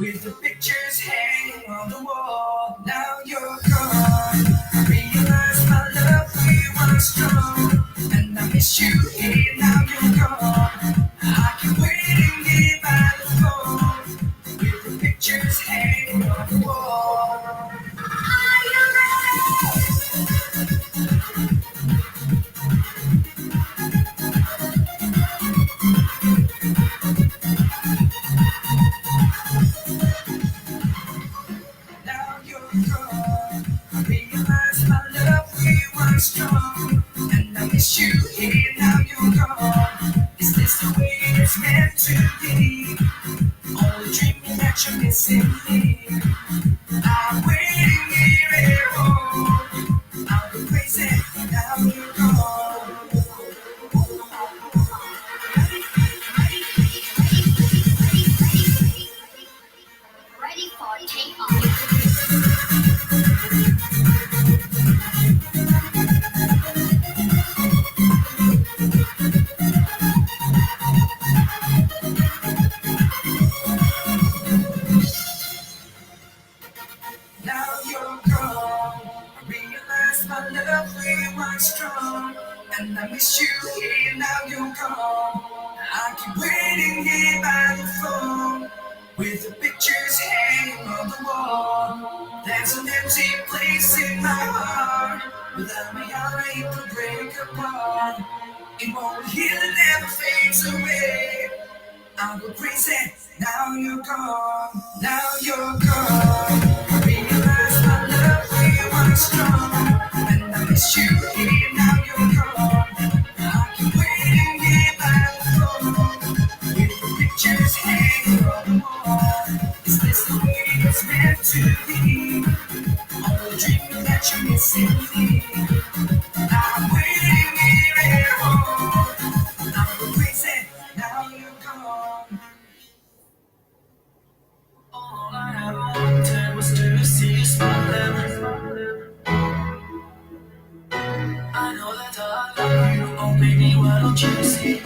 with the pictures hanging on the wall. Now you're gone. I realize my love for you was strong, and I miss you here. Now you're gone. I keep waiting here by the phone with the pictures hanging on the wall. Are you Now you're gone. I realize my love for you was strong, and I miss you here. Now you're gone. Is this the way it's meant to be? Only dreaming that you're missing me. I'm waiting here at home. I'll go crazy. Now you're gone. Ready for takeoff. Now you're gone. I realize my love for you was strong, and I miss you here. Now you're gone. I keep waiting here by the phone with the pictures hanging on the wall. There's an empty place in my heart. Without me, I could break apart. It won't heal and never fades away. I'll go crazy. Now you're gone. Now you're gone. I realize my love for you was strong, and I miss you here. Now you're gone. I keep waiting here by the phone with the pictures hanging on the wall. Is this the way it's meant to be? Only dreaming that you're missing me. I'm waiting here at home. I'm go crazy. Now you're gone. All I ever wanted was to see you smiling. I know that I love you. Oh, baby, why don't you see?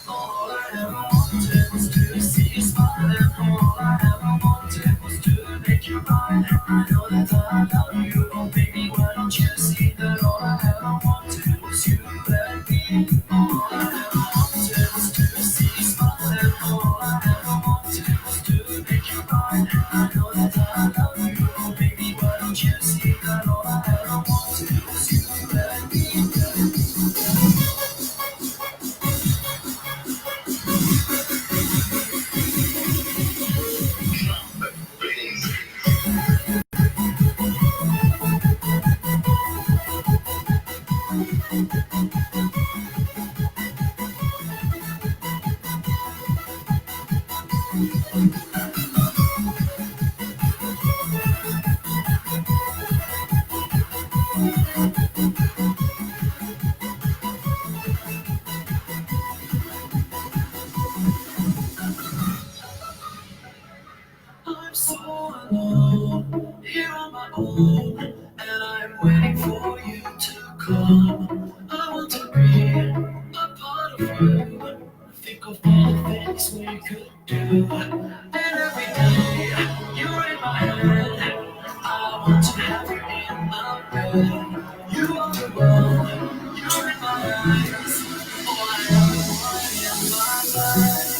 All I ever wanted was to see you smiling. All I ever wanted was to make you mine. I know that I love you. Oh, baby, why don't you see that all I ever wanted was you and me? All I ever wanted was to see you smiling. All I ever wanted was to make you mine. I know that I love you. Oh, baby, why don't you see that all I ever wanted was you and me? I'm so alone, here on my own, and I'm waiting for you to come. I want to be a part of you. Think of all the things we could do, and every day you're in my head. I want to have you in my bed. You are the one, you're in my eyes. All I ever wanted in my life.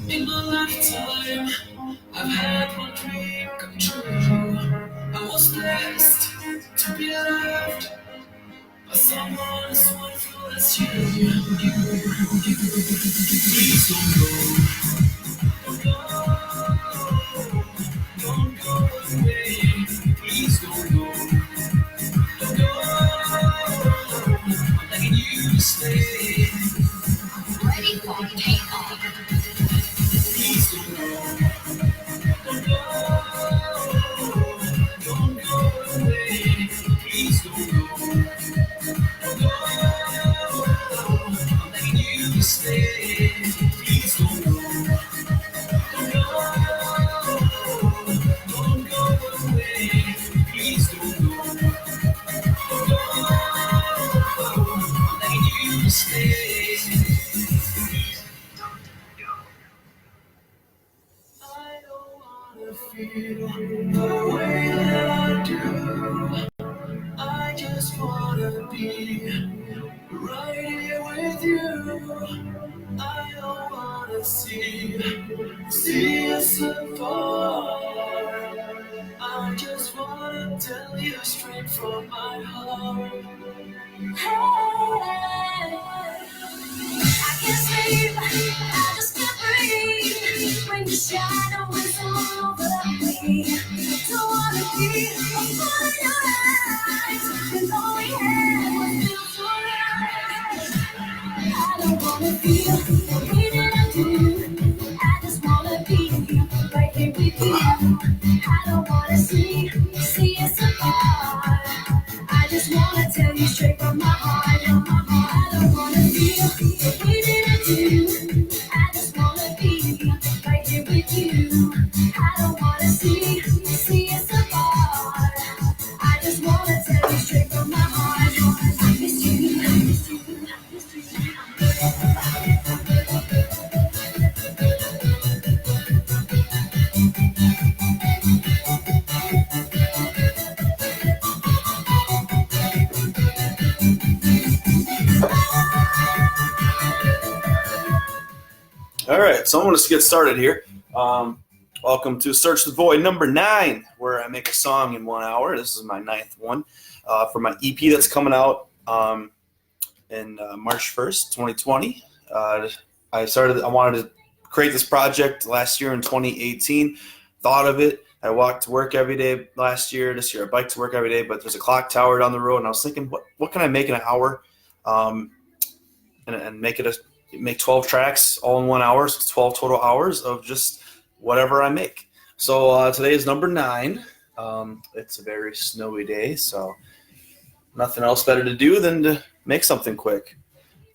In my lifetime, I've had one dream come true. I was blessed to be loved by someone as wonderful as you. Please don't go, don't go away. Please don't go, I'm begging you to stay. Ready for takeoff. Please don't go. Don't go away. Please don't go. I'm begging you to stay. Please don't go. Don't go away. Please don't go. I'm begging you to stay. I don't wanna feel the way that I do. I just wanna be right here with you. I don't wanna see us apart. I just wanna tell you straight from my heart. Hey, I can't sleep, I just can't breathe when your shadow is all over me. Don't wanna be a part of your eyes, and all we had was built so right. I don't wanna feel the way that I do. I just wanna be right here with you. I don't wanna see us apart. I just wanna tell you straight from my heart. I don't wanna feel the way that I do. I just wanna be right here with you. I don't wanna see us apart. I just wanna tell you straight from my heart. I miss you, I miss you, I miss you. All right, so I'm going to get started here. Welcome to Search the Void number 9, where I make a song in 1 hour. This is my 9th one for my EP that's coming out in March 1st, 2020. I wanted to create this project last year in 2018. Thought of it. I walked to work every day last year. This year I biked to work every day, but there's a clock tower down the road, and I was thinking, what can I make in an hour and make 12 tracks all in 1 hour, so 12 total hours of just whatever I make. So today is number 9. It's a very snowy day, so nothing else better to do than to make something quick.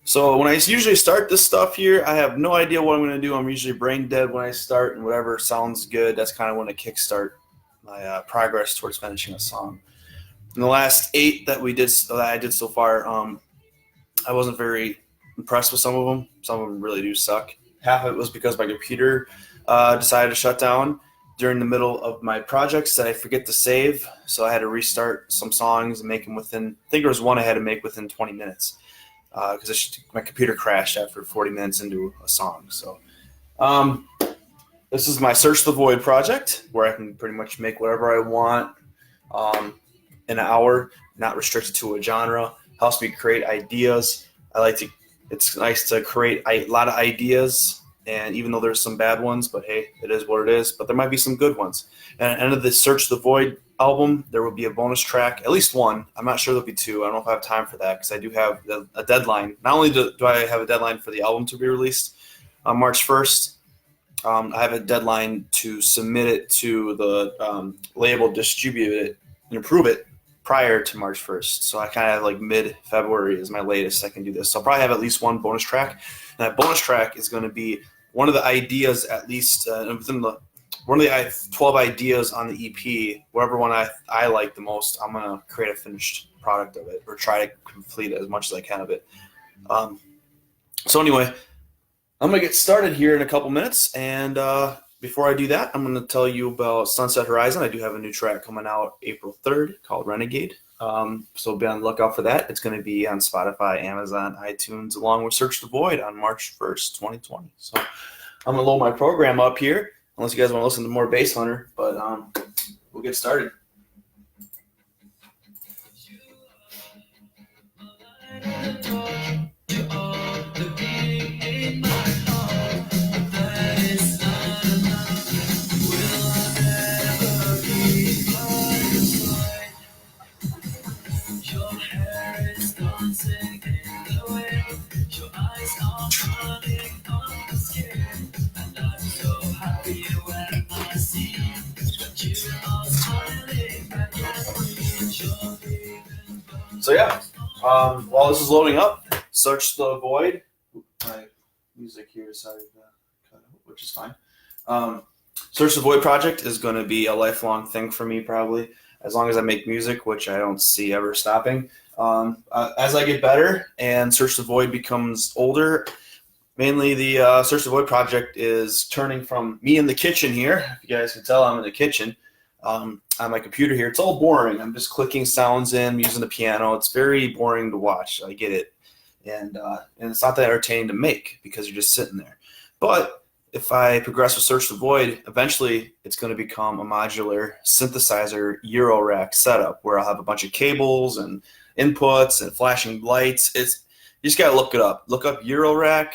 So when I usually start this stuff here, I have no idea what I'm going to do. I'm usually brain dead when I start, and whatever sounds good, that's kind of when I kickstart my progress towards finishing a song. In the last 8 that I did so far, I wasn't very impressed with some of them. Some of them really do suck. Half of it was because my computer decided to shut down during the middle of my projects that I forget to save. So I had to restart some songs and make them within, I think there was one I had to make within 20 minutes because my computer crashed after 40 minutes into a song. So this is my Search the Void project where I can pretty much make whatever I want in an hour, not restricted to a genre. Helps me create ideas. It's nice to create a lot of ideas, and even though there's some bad ones, but hey, it is what it is. But there might be some good ones. And at the end of the Search the Void album, there will be a bonus track, at least one. I'm not sure there'll be 2. I don't know if I have time for that because I do have a deadline. Not only do I have a deadline for the album to be released on March 1st, I have a deadline to submit it to the label, distribute it, and approve it prior to March 1st. So I kind of have like mid-February is my latest I can do this. So I'll probably have at least one bonus track. And that bonus track is going to be one of the ideas, at least within one of the 12 ideas on the EP, whatever one I like the most, I'm going to create a finished product of it or try to complete as much as I can of it. So anyway, I'm going to get started here in a couple minutes. And before I do that, I'm going to tell you about Sunset Horizon. I do have a new track coming out April 3rd called Renegade. So be on the lookout for that. It's going to be on Spotify, Amazon, iTunes, along with Search the Void on March 1st, 2020. So I'm going to load my program up here, unless you guys want to listen to more Bass Hunter, but we'll get started. So yeah, while this is loading up, Search the Void. My music here decided to cut out, which is fine. Search the Void project is going to be a lifelong thing for me, probably as long as I make music, which I don't see ever stopping. As I get better and Search the Void becomes older, mainly the Search the Void project is turning from me in the kitchen here. If you guys can tell, I'm in the kitchen. On my computer here, it's all boring. I'm just clicking sounds in, using the piano. It's very boring to watch. I get it, and it's not that entertaining to make because you're just sitting there. But if I progress with Search the Void, eventually it's going to become a modular synthesizer Eurorack setup where I'll have a bunch of cables and inputs and flashing lights. You just got to look it up. Look up Eurorack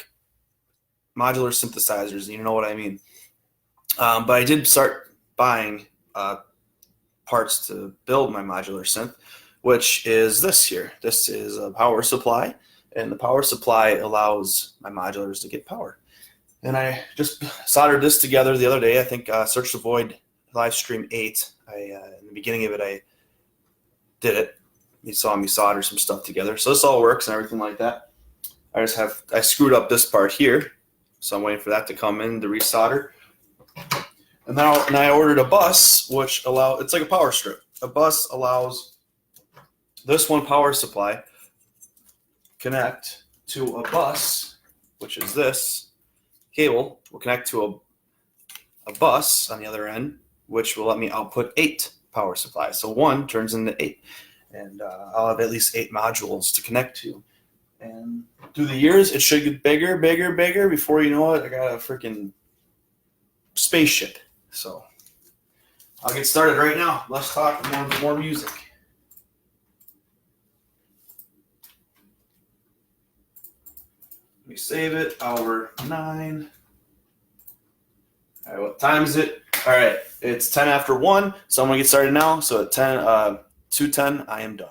modular synthesizers, and you know what I mean. But I did start buying parts to build my modular synth, which is this here. This is a power supply, and the power supply allows my modulars to get power. And I just soldered this together the other day. I think Search the Void live stream 8. In the beginning of it, I did it. You saw me solder some stuff together. So this all works and everything like that. I screwed up this part here, so I'm waiting for that to come in to resolder. And I ordered a bus, which it's like a power strip. A bus allows this one power supply connect to a bus, which is this cable, will connect to a bus on the other end, which will let me output 8 power supplies. So 1 turns into 8. And I'll have at least 8 modules to connect to. And through the years, it should get bigger, bigger, bigger. Before you know it, I got a freaking spaceship. So I'll get started right now. Let's talk more music. Let me save it. Hour 9. All right, what time is it? All right, it's 10 after 1, so I'm going to get started now. So at 2:10, I am done.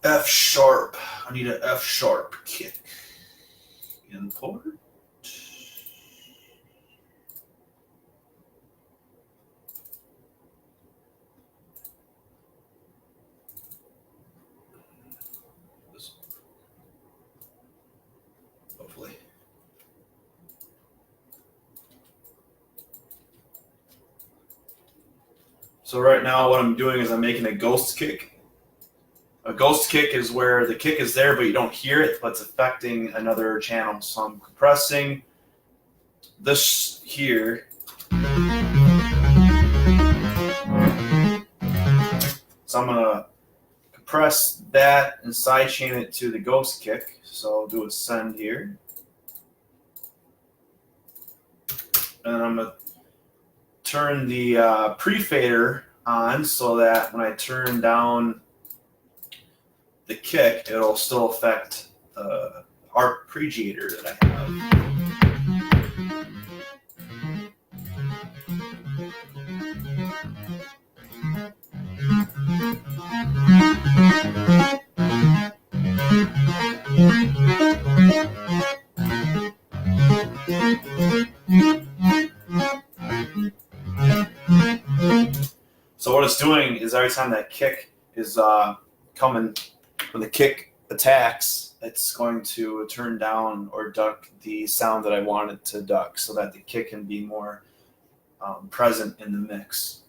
F sharp. I need an F sharp kick. Import. Hopefully. So right now what I'm doing is I'm making a ghost kick. A ghost kick is where the kick is there, but you don't hear it, but it's affecting another channel. So I'm compressing this here. So I'm going to compress that and sidechain it to the ghost kick. So I'll do a send here. And I'm going to turn the pre-fader on so that when I turn down the kick, it'll still affect the arpeggiator that I have. So what it's doing is every time that kick is coming, when the kick attacks, it's going to turn down or duck the sound that I want it to duck so that the kick can be more present in the mix.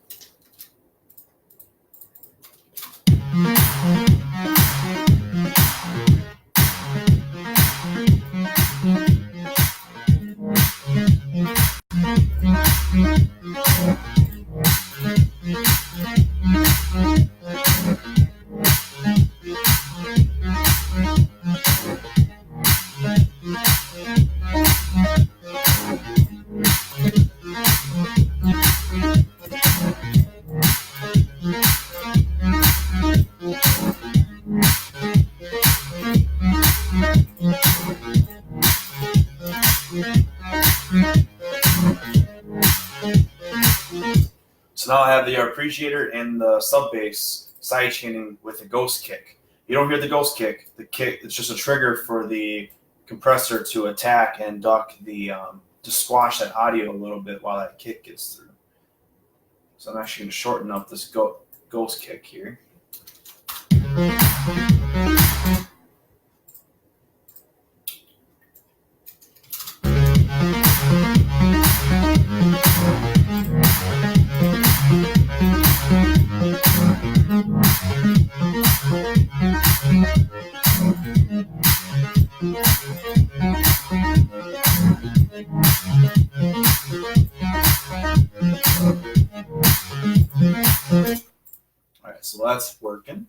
So now I have the arpeggiator and the sub bass side chaining with the ghost kick. You don't hear the ghost kick. The kick, it's just a trigger for the compressor to attack and duck the to squash that audio a little bit while that kick gets through. So I'm actually going to shorten up this ghost kick here. Alright, so that's working.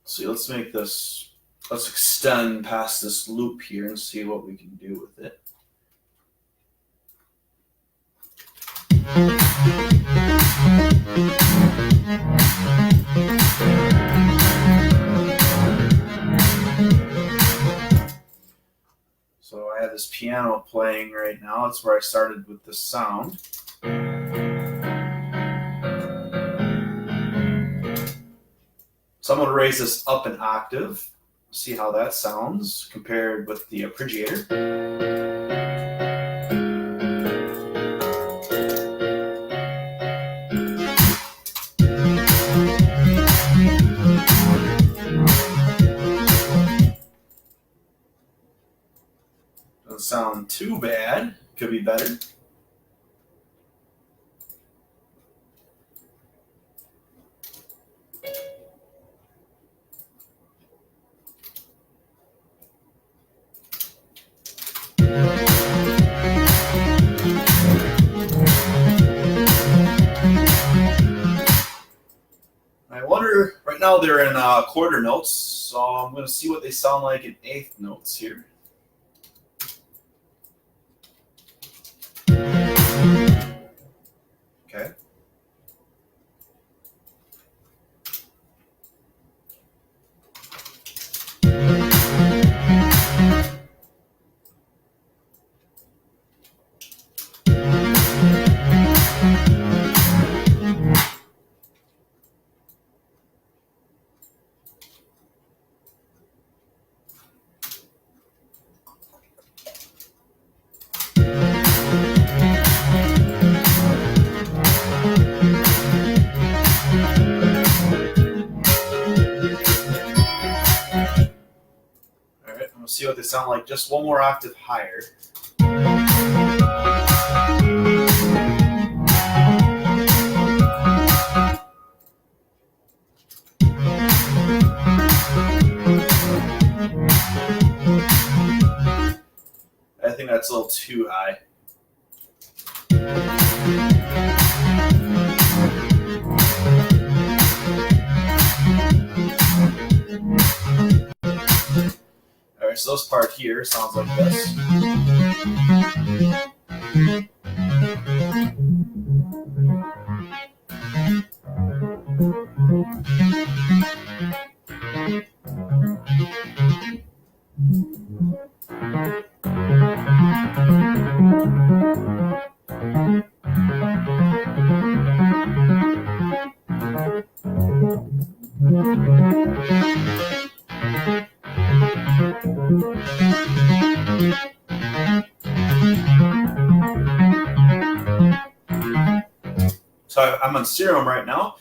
See, let's make this, let's extend past this loop here and see what we can do with it. piano playing right now. That's where I started with this sound. So I'm going to raise this up an octave, see how that sounds compared with the arpeggiator. Doesn't sound too bad, could be better. I wonder, right now they're in quarter notes, so I'm going to see what they sound like in eighth notes here. Okay. See what they sound like just one more octave higher. I think that's a little too high. So this part here sounds like this. So I'm on Serum right now.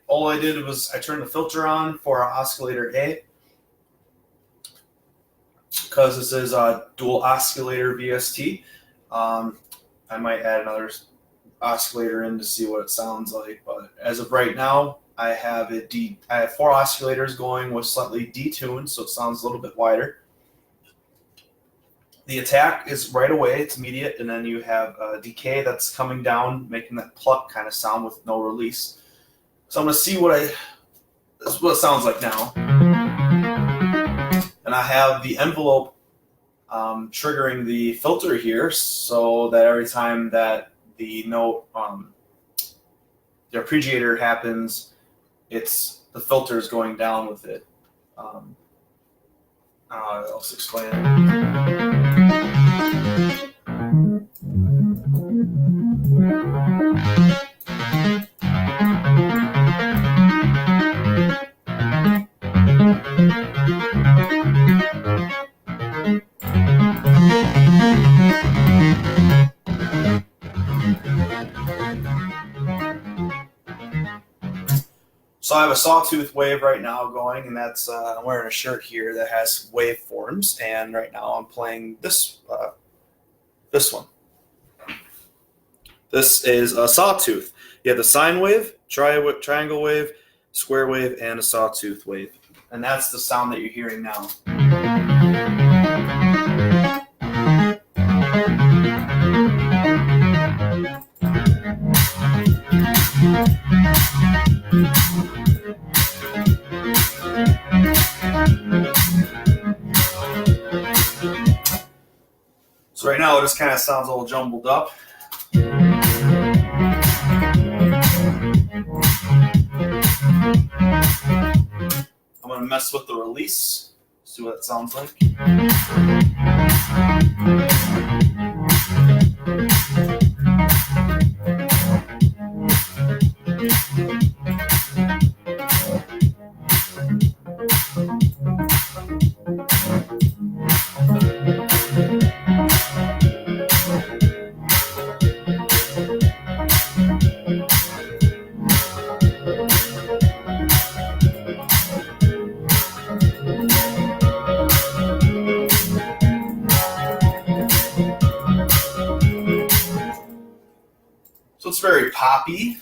All I did was I turned the filter on for oscillator A, because this is a dual oscillator VST. I might add another oscillator in to see what it sounds like, but as of right now, I have 4 oscillators going with slightly detuned, so it sounds a little bit wider. The attack is right away, it's immediate, and then you have decay that's coming down, making that pluck kind of sound with no release. So I'm going to see this is what it sounds like now. And I have the envelope triggering the filter here, so that every time that the note, the arpeggiator happens, the filter is going down with it. I'll just explain it. So I have a sawtooth wave right now going, and that's I'm wearing a shirt here that has waveforms, and right now I'm playing this one. This is a sawtooth. You have the sine wave, triangle wave, square wave, and a sawtooth wave, and that's the sound that you're hearing now. So right now it just kind of sounds all jumbled up. I'm going to mess with the release, see what it sounds like. So it's very poppy,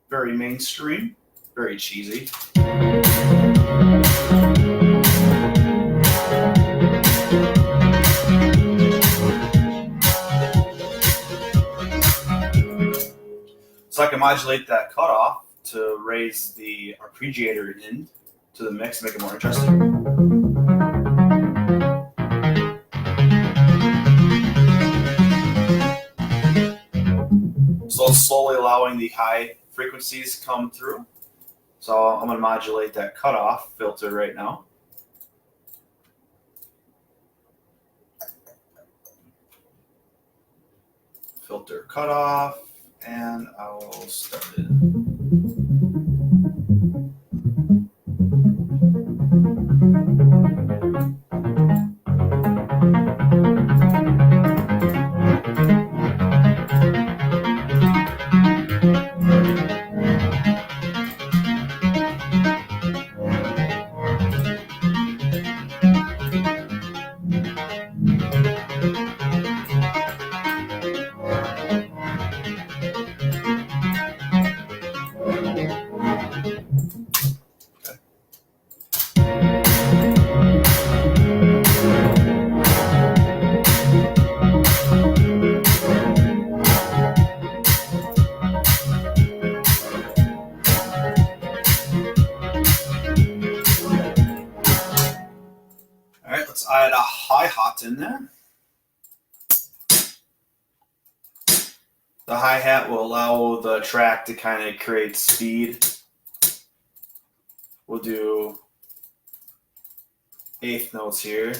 very mainstream, very cheesy. So I can modulate that cutoff to raise the arpeggiator in to the mix, make it more interesting. So slowly allowing the high frequencies come through. So I'm going to modulate that cutoff filter right now. Filter cutoff, and I will start it. All right, let's add a hi-hat in there. The hi-hat will allow the track to kind of create speed. We'll do eighth notes here.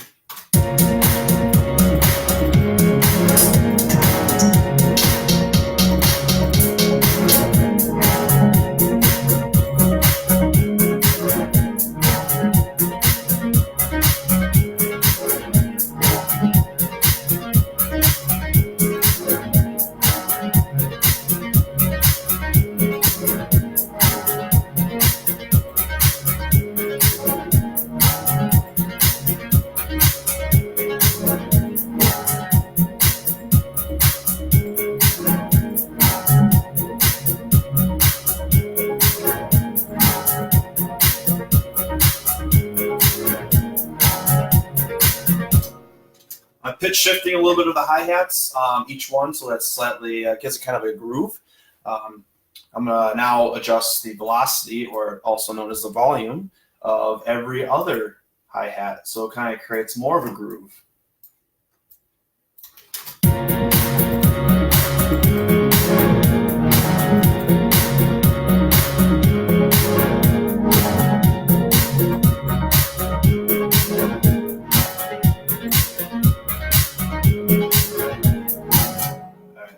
I'm pitch shifting a little bit of the hi-hats, each one, so that slightly gives it kind of a groove. I'm going to now adjust the velocity, or also known as the volume, of every other hi-hat, so it kind of creates more of a groove.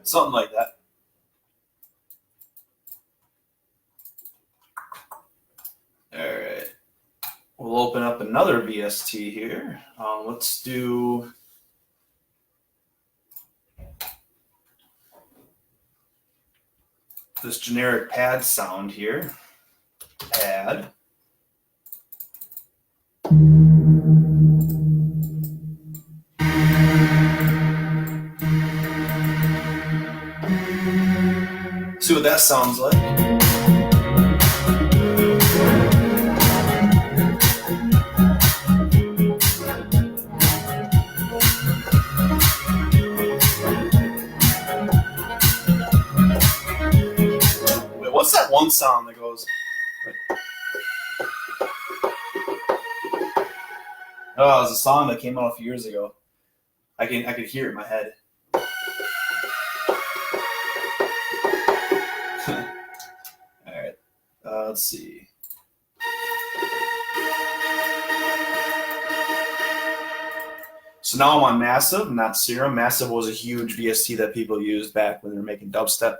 Something like that. All right. We'll open up another VST here. Let's do this generic pad sound here. Pad. See what that sounds like. Wait, what's that one sound that goes? Oh, it was a song that came out a few years ago. I could hear it in my head. All right, let's see. So now I'm on Massive, not Serum. Massive was a huge VST that people used back when they were making dubstep.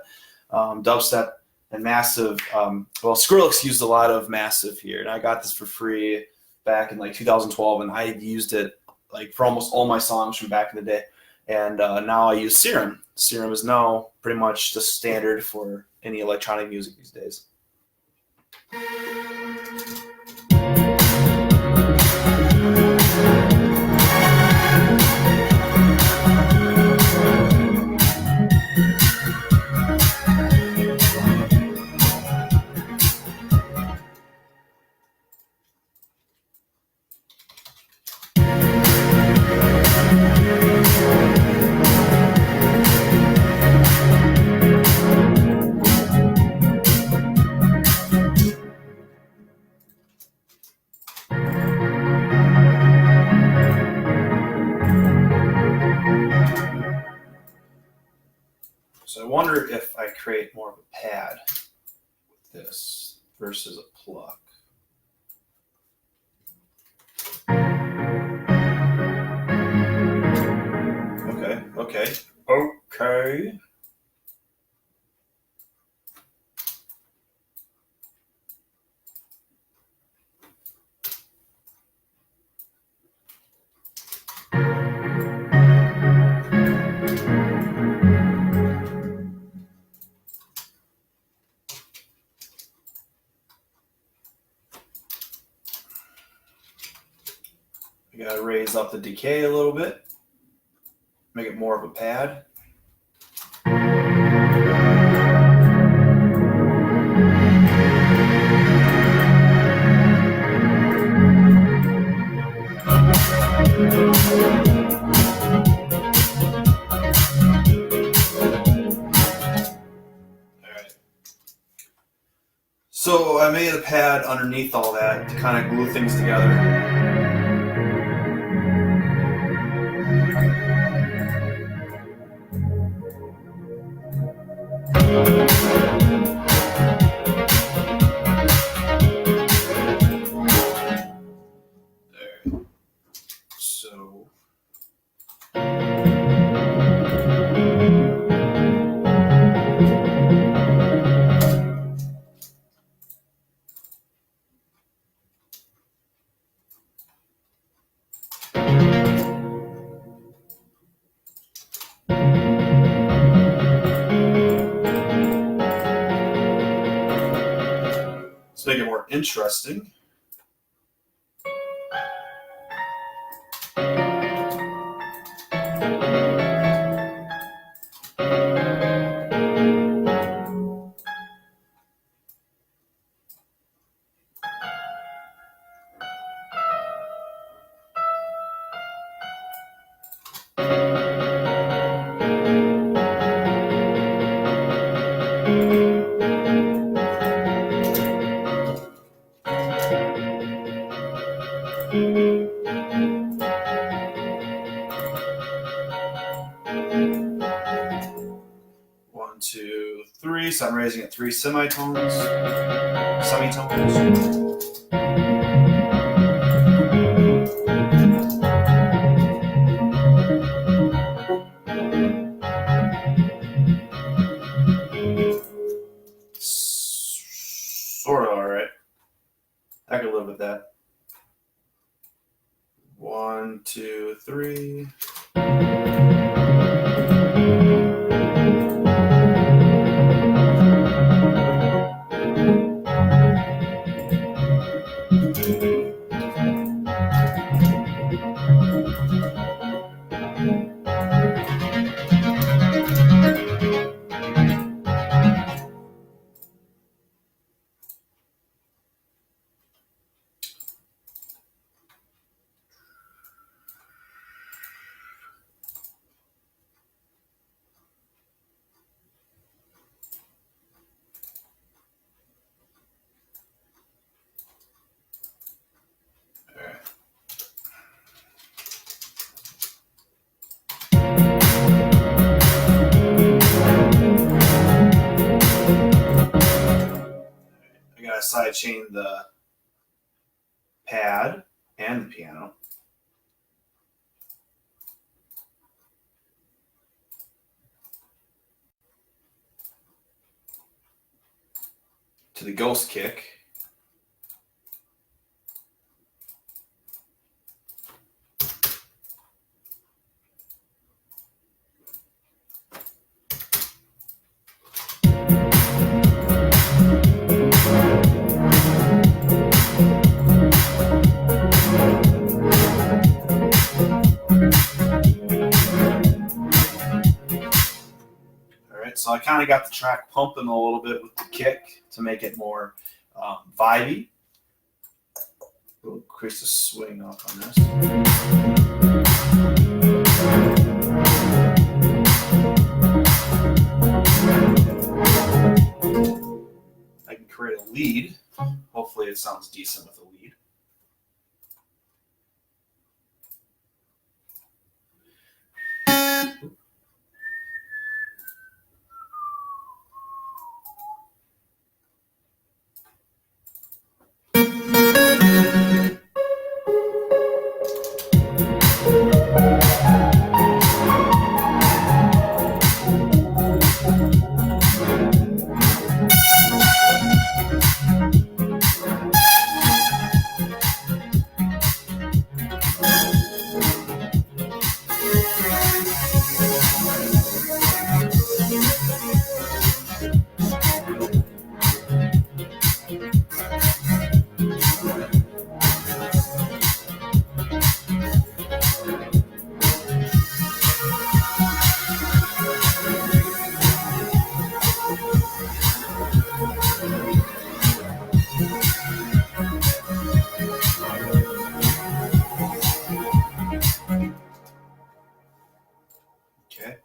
Dubstep and Massive. Well, Skrillex used a lot of Massive here, and I got this for free back in like 2012, and I've used it like for almost all my songs from back in the day. And now I use Serum. Serum is now pretty much the standard for any electronic music these days. So I wonder if I create more of a pad with this versus a pluck. Okay. I gotta raise up the decay a little bit, make it more of a pad. So I made a pad underneath all that to kind of glue things together. There. So let's make it more interesting. One, two, three. So I'm raising it 3 semitones. Sort of all right. I could live with that. 1, 2, 3. Sidechain the pad and the piano. to the ghost kick. So I kind of got the track pumping a little bit with the kick to make it more vibey. We'll increase the swing up on this. I can create a lead. Hopefully it sounds decent with a lead. Okay.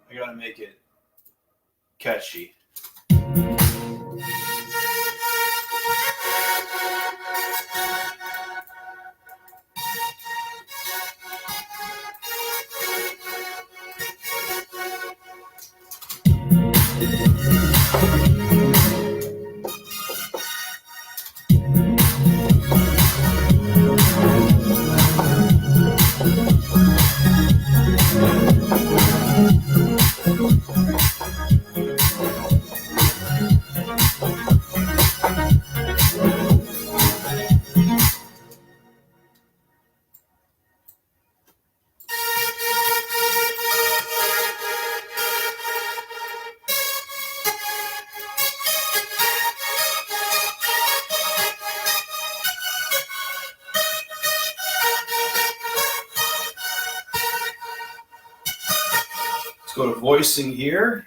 I gotta make it catchy. Let's go to voicing here.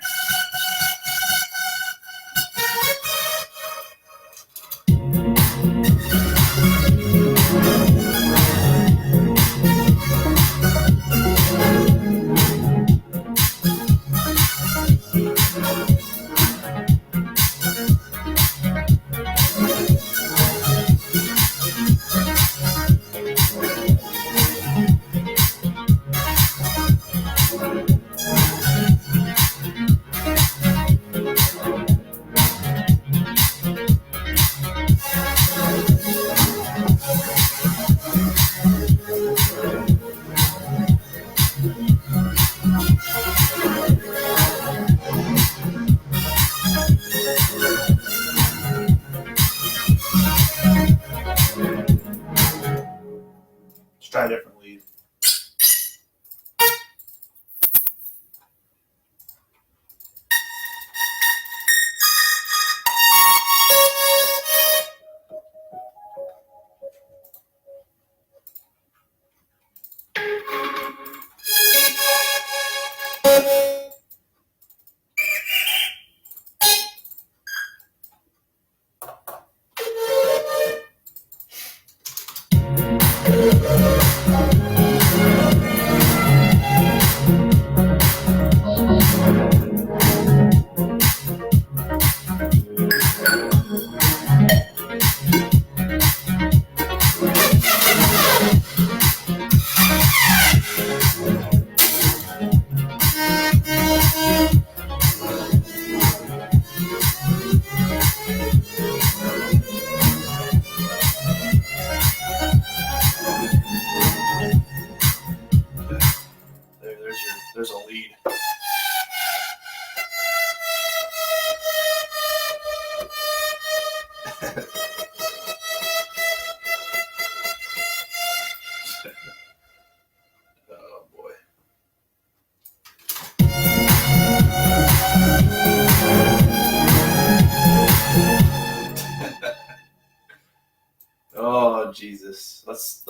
Let's try a different lead.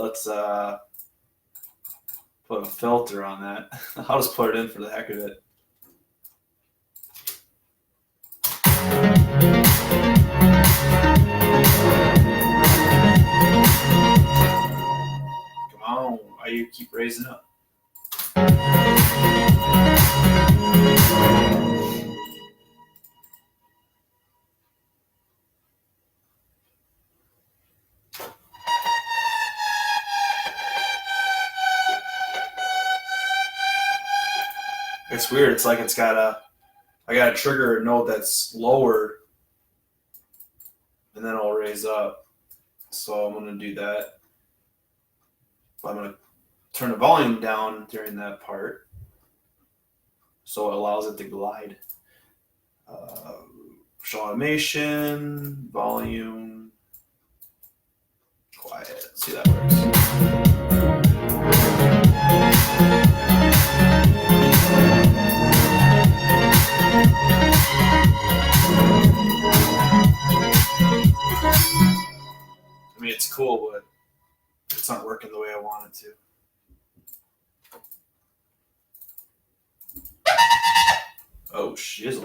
let's put a filter on that. I'll just put it in for the heck of it. Come on, why you keep raising up? It's weird. It's like I got to trigger a note that's lower, and then I'll raise up. So I'm going to do that. I'm going to turn the volume down during that part, so it allows it to glide. Show automation, volume, quiet. Let's see how that works. I mean, it's cool, but it's not working the way I want it to. Oh, shizzle.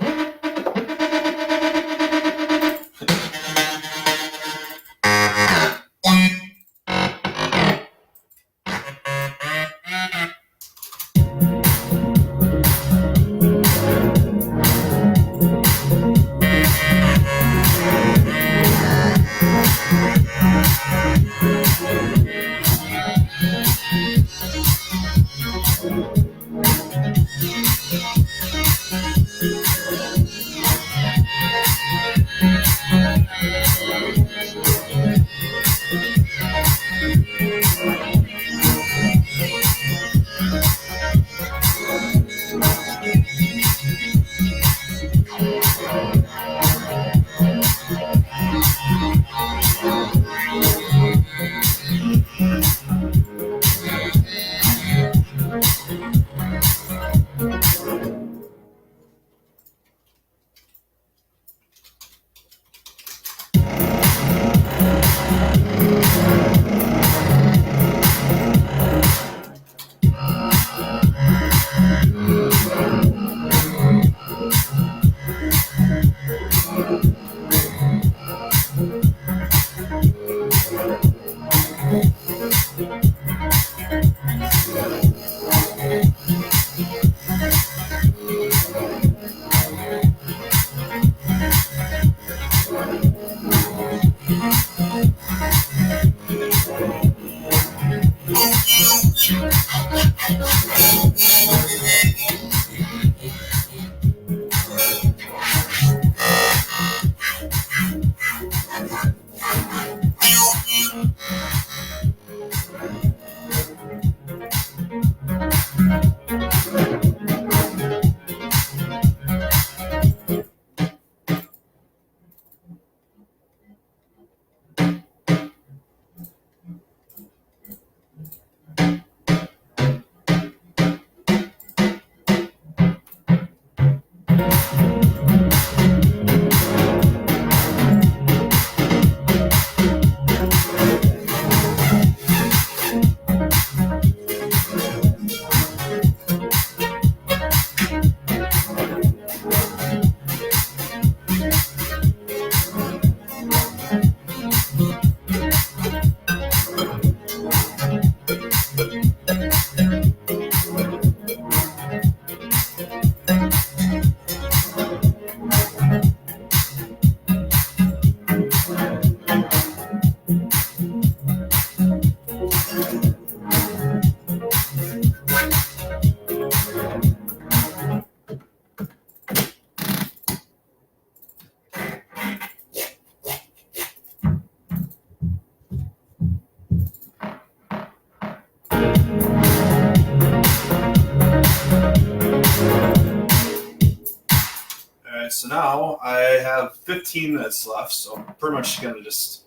So now I have 15 minutes left, so I'm pretty much going to just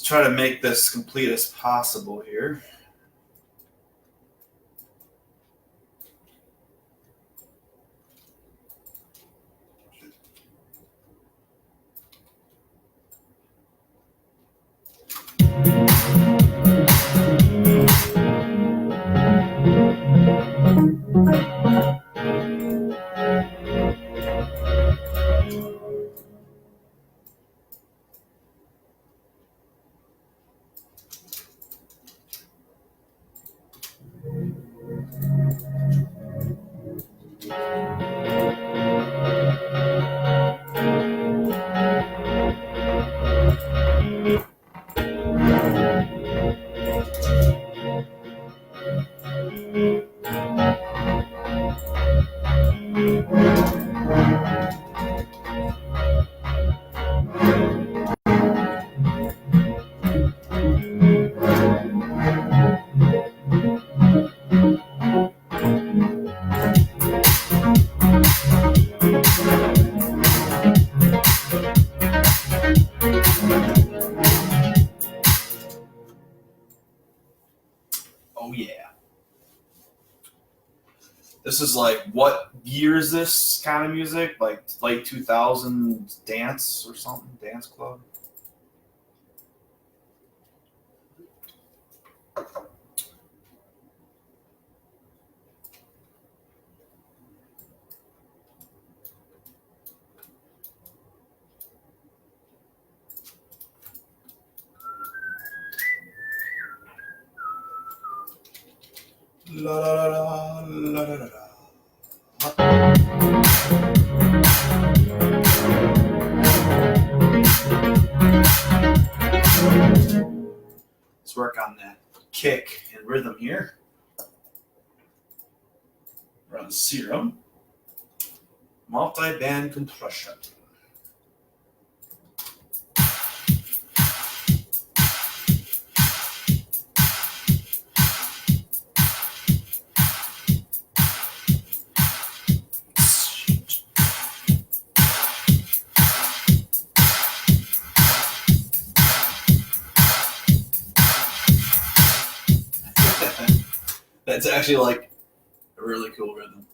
try to make this complete as possible here. Oh yeah. This is like, what year is this kind of music? Like late 2000s dance or something? Dance club? La la la la la la la. Let's work on that kick and rhythm here. Run Serum. Multi-band compression. That's actually like a really cool rhythm.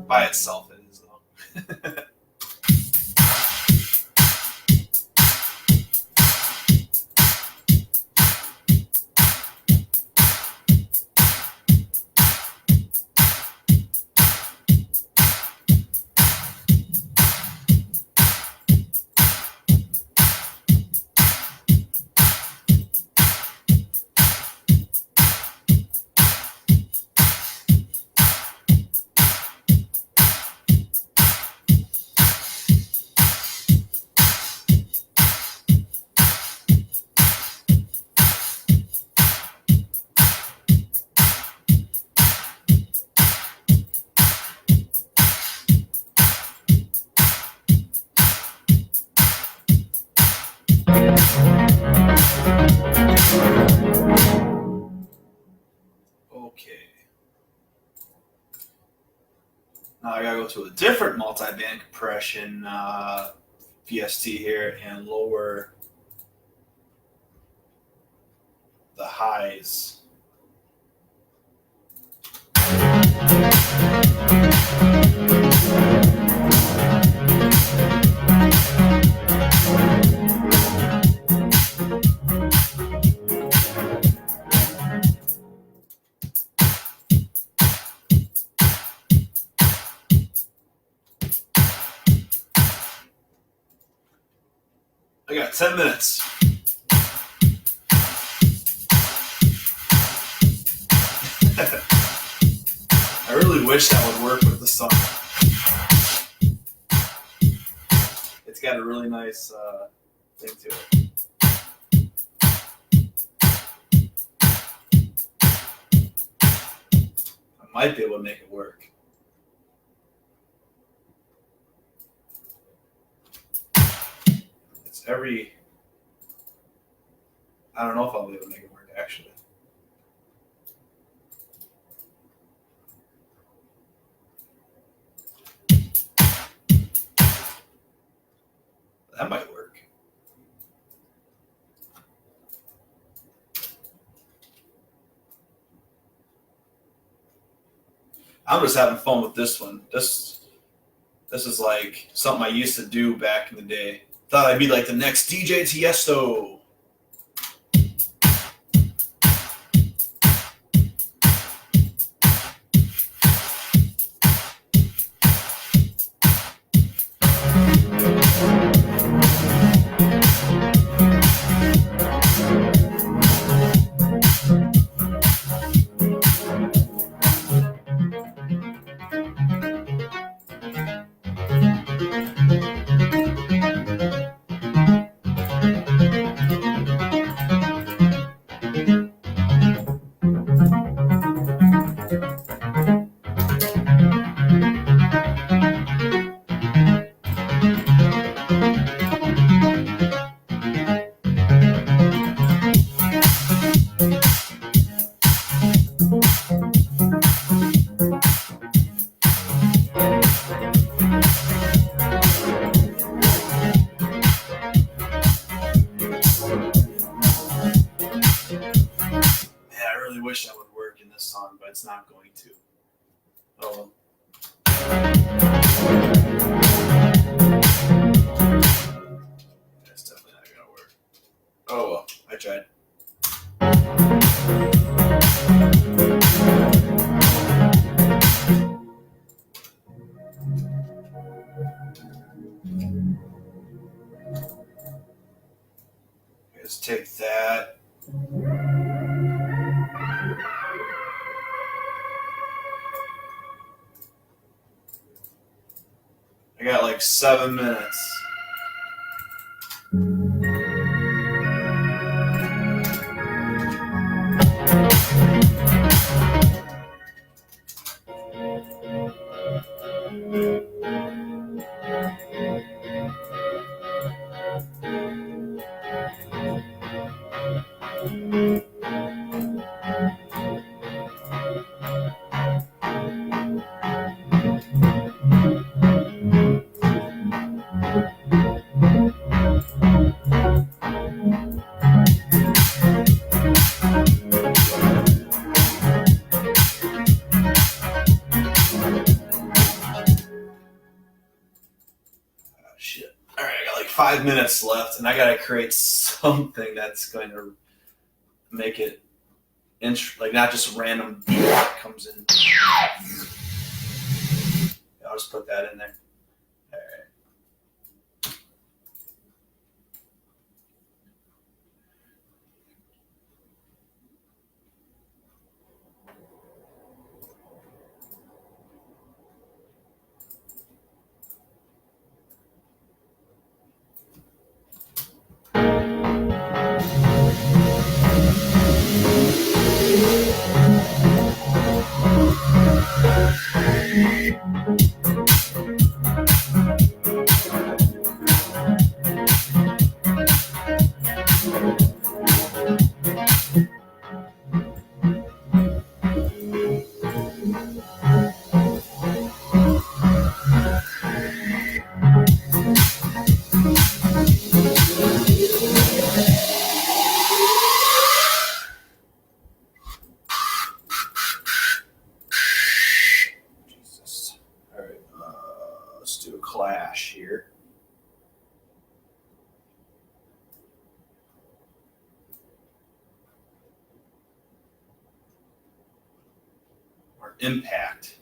By itself, it is though. Okay. Now I gotta go to a different multi-band compression VST here and lower the highs. I got 10 minutes. I really wish that would work with the song. It's got a really nice thing to it. I might be able to make it work. It's I don't know if I'll be able to make it work actually. That might work. I'm just having fun with this one. This is like something I used to do back in the day. Thought I'd be like the next DJ Tiesto. it's not going to. Oh. That's definitely not gonna work. Oh well, I tried. Just take that. I got like 7 minutes. Shit. All right, I got like 5 minutes left, and I gotta create something that's going to make it like not just a random beat that comes in. I'll just put that in there. All right. Jesus. All right. Let's do a clash here. Or impact.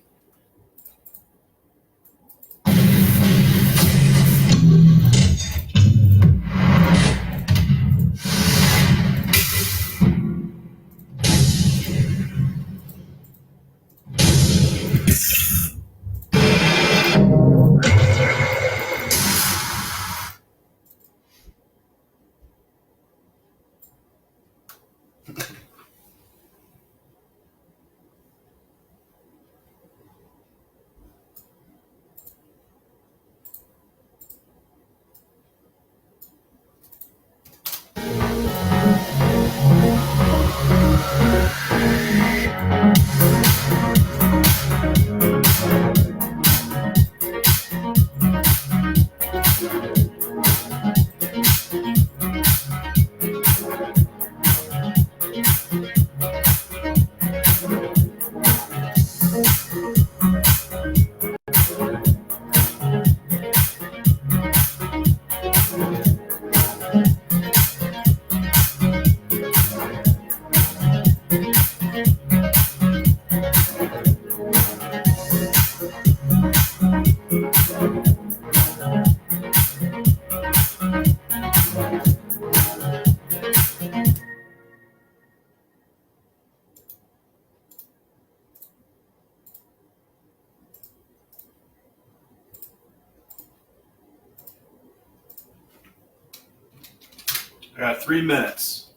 I got 3 minutes.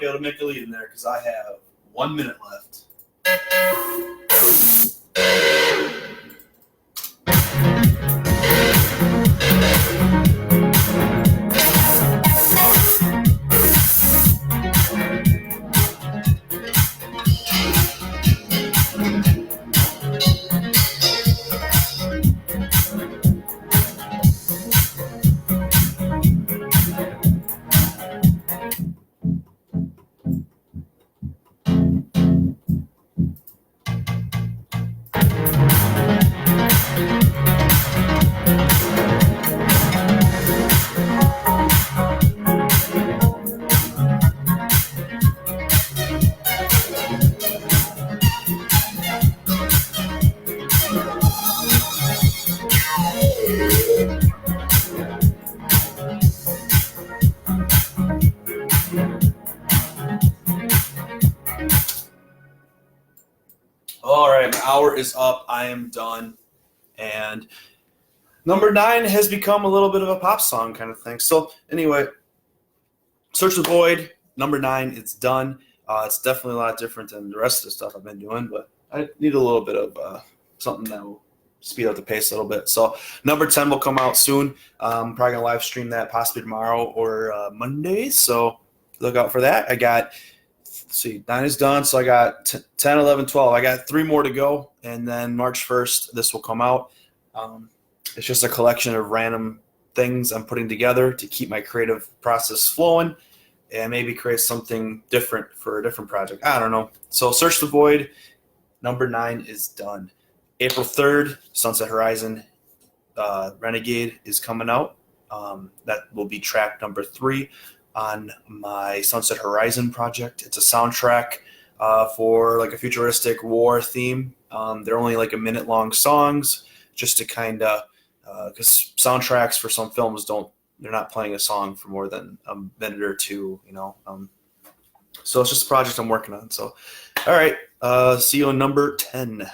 able to make a lead in there because I have 1 minute left. All right, my hour is up. I am done. And number 9 has become a little bit of a pop song kind of thing. So anyway, Search the Void, number 9, it's done. It's definitely a lot different than the rest of the stuff I've been doing, but I need a little bit of something that will speed up the pace a little bit. So number 10 will come out soon. I'm probably going to live stream that possibly tomorrow or Monday. So look out for that. I got, let's see, 9 is done. So I got 10, 11, 12. I got 3 more to go. And then March 1st, this will come out. It's just a collection of random things I'm putting together to keep my creative process flowing and maybe create something different for a different project. I don't know. So Search the Void, number 9 is done. April 3rd, Sunset Horizon Renegade is coming out. That will be track number 3 on my Sunset Horizon project. It's a soundtrack for like a futuristic war theme. They're only like a minute long songs just to kind of, because soundtracks for some films they're not playing a song for more than a minute or two, you know. So it's just a project I'm working on. So, all right, see you on number 10.